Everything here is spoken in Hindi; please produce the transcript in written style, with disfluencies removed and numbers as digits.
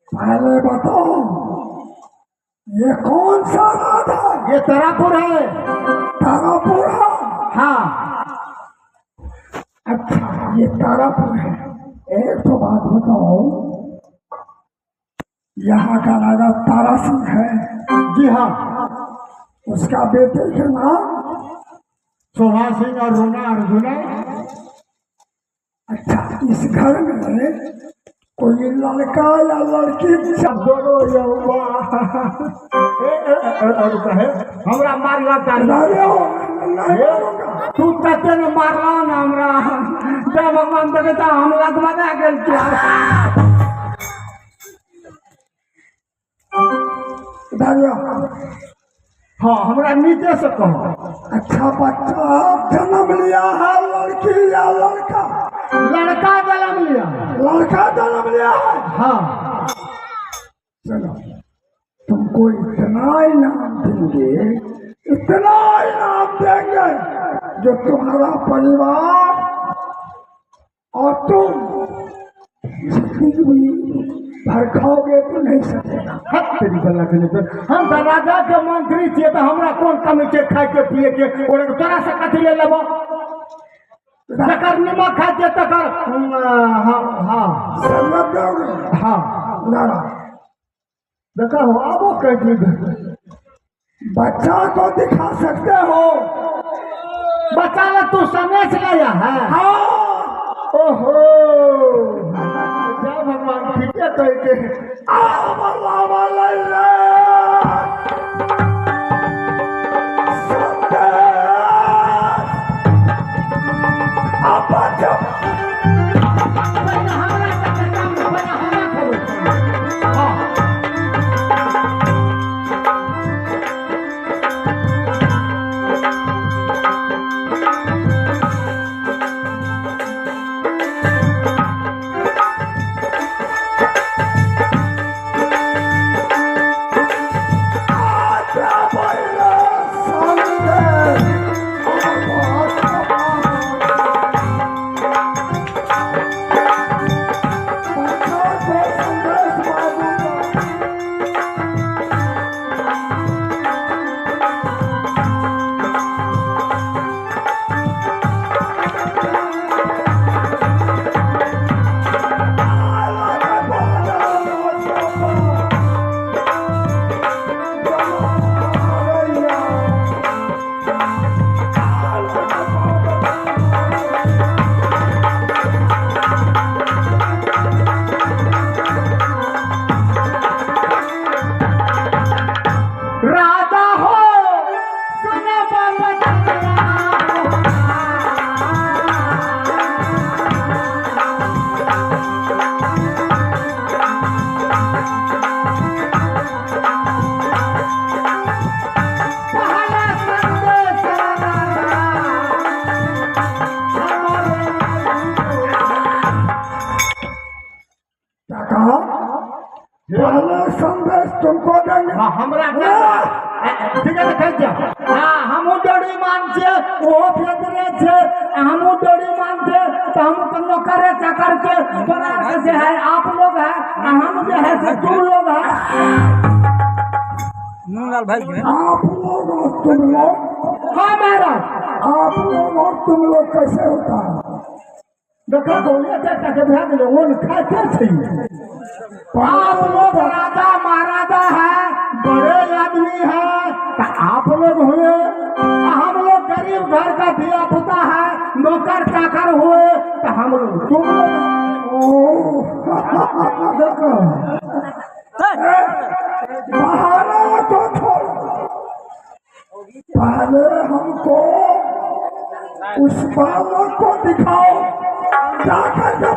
पहले बताओ ये कौन सा रात है? ये तारापुर है। तारापुर है? हाँ। अच्छा ये तारापुर है। एक तो बात बताओ, यहाँ का राजा तारा सिंह है? जी हाँ। उसका बेटे का नाम शोभा सिंह और रूना अर्जुन है। अच्छा इस घर में कोई लड़का या लड़की दोनों हमरा मारला तू तते ने मारला ना हमरा जय भगवान देवता हम लगवा दे गेल क्या हाँ हमरा नीचे से कहो। अच्छा बच्चा जन्म लिया है लड़की या लड़का? लड़का जन्म लिया। लड़का जन्म लिया है? हाँ। चलो तुमको इतना इनाम देंगे, इतना इनाम देंगे जो तुम्हारा परिवार और तुम भर खाओगे तो नहीं सकेगा। हम तो राजा के मंत्री थे तो हमरा कौन कमी के खाए के पिए के और तोरा से कथी ले लेबो? जकर निमक खाते तकर हाँ नारा देखा हो आबो कह दी बच्चा को दिखा सकते हो? बच्चा ला तू समेत लाया है? हाँ। ओहो जय भगवान ठीक है कह के संदेश तुमको देंगे। हमरा ठीक है कह जा। हाँ हम डोरी मान छे वो फेदरे छे हम डोरी मान छे तो हम कन्नो करे चाकर के बना से है आप लोग है हम जो है से तुम लोग है। नूरलाल भाई आप लोग और तुम लोग? हाँ मेरा आप लोग और तुम लोग कैसे होता है? देखो बोलिए चाचा के भेज ले वो खाते थे। आप लोग राजा महाराजा है बड़े आदमी है तो आप लोग हुए, हम लोग गरीब घर का दिया पुता है नौकर चाकर हुए तो हम लोग तुम लोग देखो बहाना तो छोड़ो, पहले हमको उस बालक को दिखाओ, जाकर के